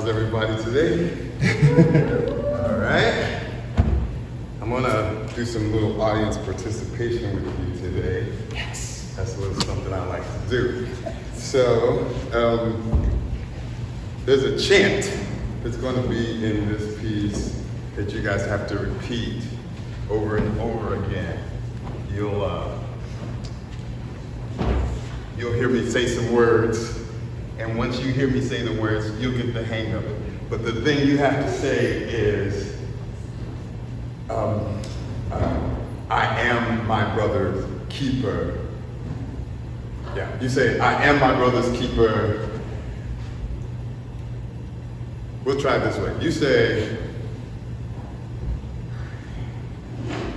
How's everybody today? All right. I'm gonna do some little audience participation with you today. Yes. That's a little something I like to do. So, there's a chant that's going to be in this piece that you guys have to repeat over and over again. You'll hear me say some words, and once you hear me say the words, you'll get the hang of it. But the thing you have to say is, I am my brother's keeper. Yeah, you say, I am my brother's keeper. We'll try it this way. You say,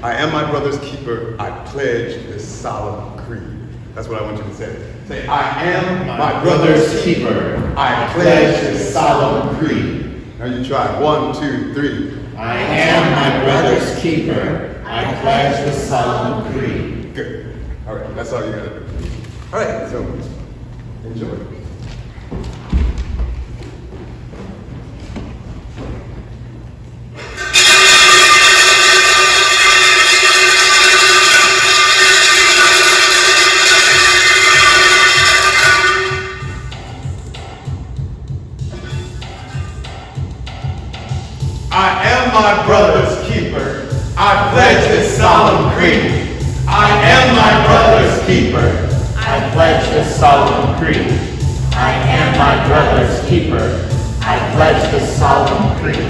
I am my brother's keeper. I pledge this solemn creed. That's what I want you to say. Say, I am my brother's keeper. I pledge this solemn creed. Now you try. 1, 2, 3. I am my brother's keeper. I pledge this solemn creed. Good. All right, that's all you gotta do. All right, so enjoy. I am my brother's keeper. I pledge this solemn creed. I am my brother's keeper. I pledge this solemn creed. I am my brother's keeper. I pledge this solemn creed.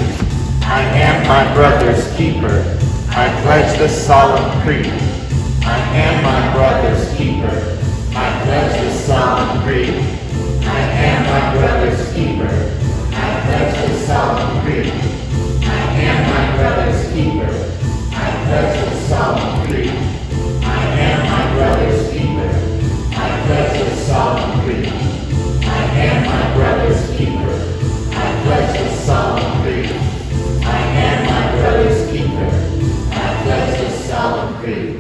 I am my brother's keeper. I pledge this solemn creed. I am my brother's keeper. I pledge this solemn creed. I am my brother's keeper. I pledge this solemn creed. I am my brother's keeper. I pledge this solemn creed. I am my brother's keeper. I pledge this solemn creed. I am my brother's keeper. I pledge this solemn creed. I am my brother's keeper. I pledge this solemn creed.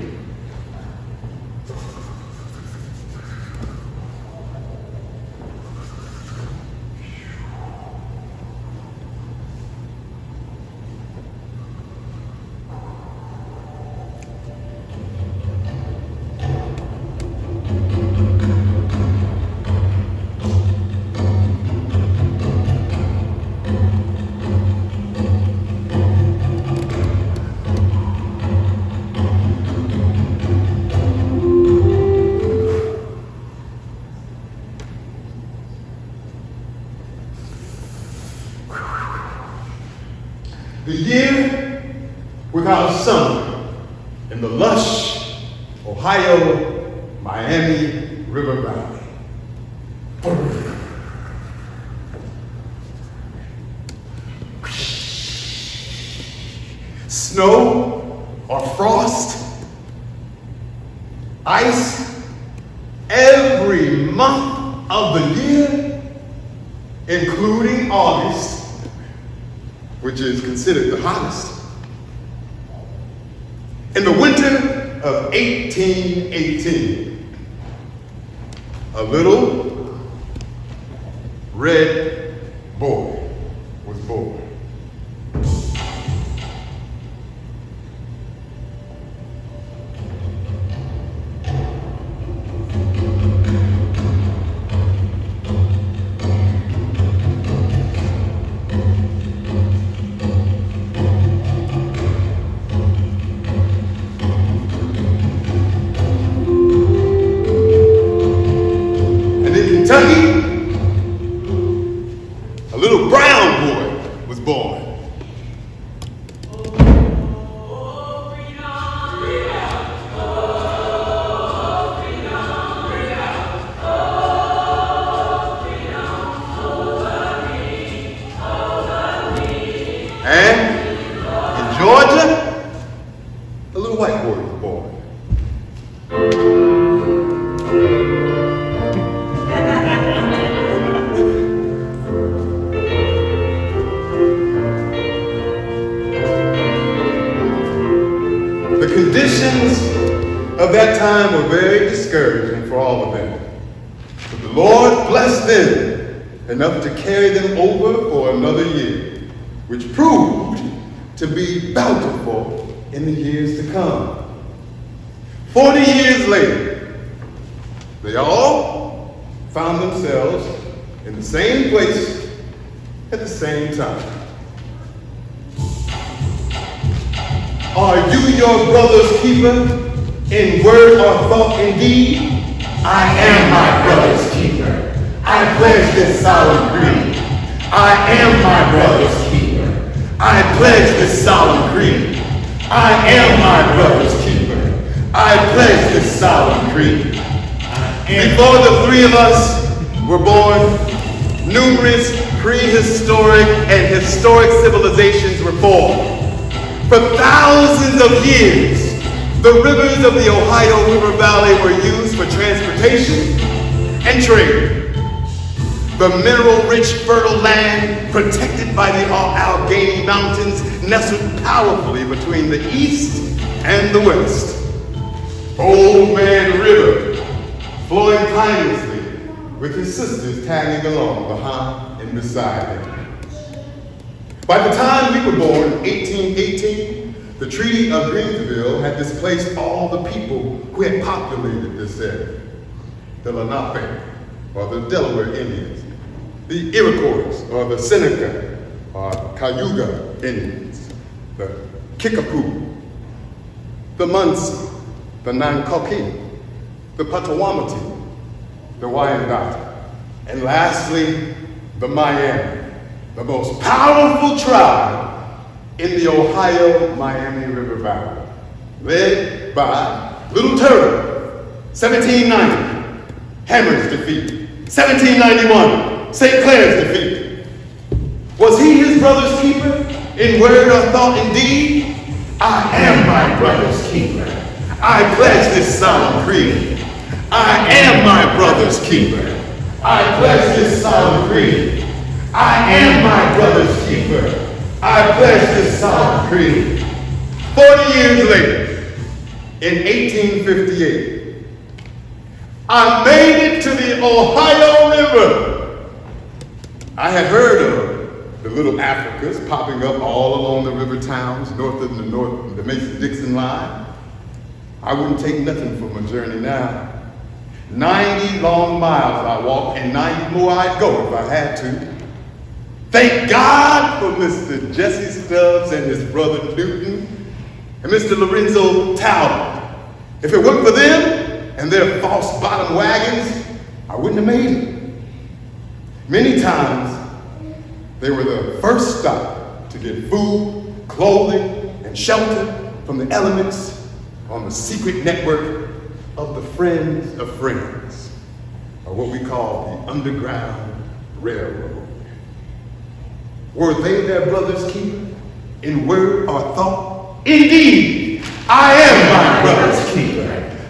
The year without a summer in the lush Ohio, Miami River Valley. Snow or frost, ice every month of the year, including August, which is considered the hottest. In the winter of 1818, a little red boy was born. Kentucky, a little brown boy was born. And in Georgia, a little white boy was born. The conditions of that time were very discouraging for all of them. But the Lord blessed them enough to carry them over for another year, which proved to be bountiful in the years to come. 40 years later, they all found themselves in the same place at the same time. Are you your brother's keeper in word or thought and deed? I am my brother's keeper. I pledge this solemn creed. I am my brother's keeper. I pledge this solemn creed. I am my brother's keeper. I pledge this solemn creed. Before the three of us were born, numerous prehistoric and historic civilizations were formed. For thousands of years, the rivers of the Ohio River Valley were used for transportation and trade. The mineral-rich, fertile land protected by the Allegheny Mountains nestled powerfully between the east and the west. Old Man River, flowing timelessly with his sisters tagging along behind and beside him. By the time we were born in 1818, the Treaty of Greensville had displaced all the people who had populated this area. The Lenape, or the Delaware Indians, the Iroquois, or the Seneca, or Cayuga Indians, the Kickapoo, the Munsee, the Nankoki, the Potawatomi, the Wyandot, and lastly, the Miami, the most powerful tribe in the Ohio-Miami River Valley, led by Little Turtle, 1790, Hammer's defeat, 1791, St. Clair's defeat. Was he his brother's keeper in word or thought and deed? I am my brother's keeper. I pledge this solemn creed. I am my brother's keeper. I pledge this solemn creed. I am my brother's keeper. I pledge this solemn creed. 40 years later, in 1858, I made it to the Ohio River. I had heard of the little Africas popping up all along the river towns north of the Mason-Dixon line. I wouldn't take nothing for my journey now. 90 long miles I walked, and 90 more I'd go if I had to. Thank God for Mr. Jesse Stubbs and his brother Newton and Mr. Lorenzo Talbot. If it weren't for them and their false bottom wagons, I wouldn't have made it. Many times, they were the first stop to get food, clothing, and shelter from the elements on the secret network of the Friends of Friends, or what we call the Underground Railroad. Were they their brother's keeper in word or thought? Indeed, I am my brother's keeper.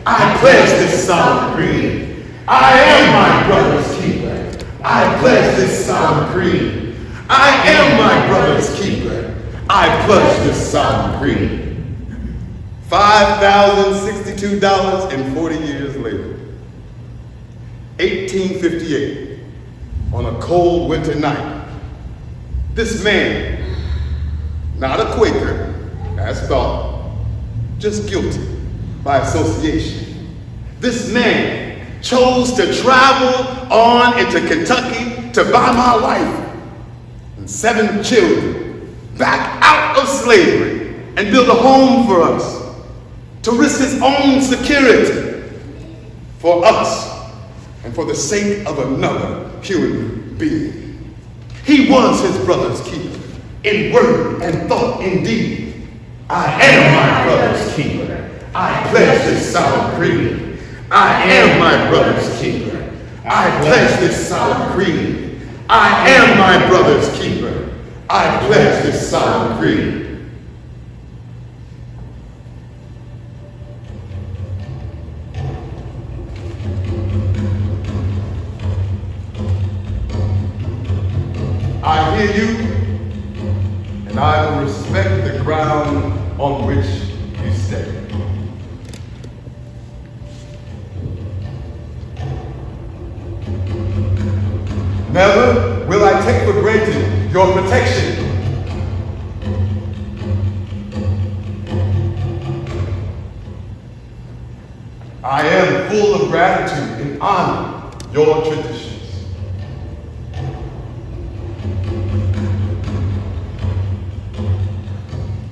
I pledge this solemn creed. I am my brother's keeper. I pledge this solemn creed. I am my brother's keeper. I pledge this solemn creed. $5,062 and 40 years later, 1858, on a cold winter night, this man, not a Quaker, as thought, just guilty by association, this man chose to travel on into Kentucky to buy my wife and 7 children back out of slavery and build a home for us, to risk his own security for us and for the sake of another human being. He was his brother's keeper in word and thought and deed. I am my brother's keeper. I pledge this solemn creed. I am my brother's keeper. I pledge this solemn creed. I am my brother's keeper. I pledge this solemn creed. I hear you, and I will respect the ground on which you stand. Never will I take for granted your protection. I am full of gratitude and honor your traditions.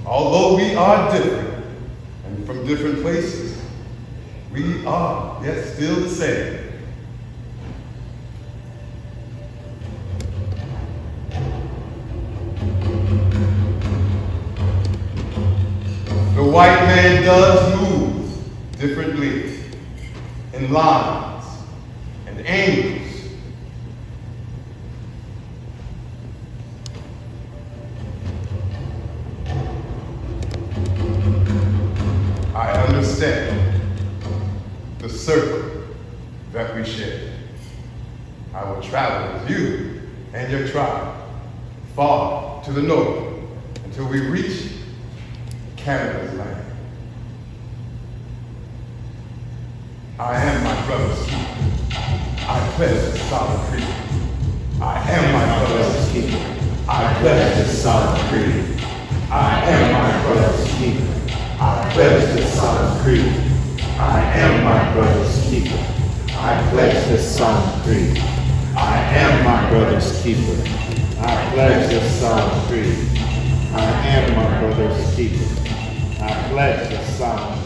Although we are different and from different places, we are yet still the same. The white man does move differently in lines and angles. I understand the circle that we share. I will travel with you and your tribe far to the north until we reach Canada's land. I am my brother's keeper. I pledge the solemn creed. I am my brother's keeper. I pledge the solemn creed. I am my brother's keeper. I pledge the solemn creed. I am my brother's keeper. I pledge this solemn creed. I am my brother's keeper. I pledge this solemn creed. I am my brother's keeper. I pledge this solemn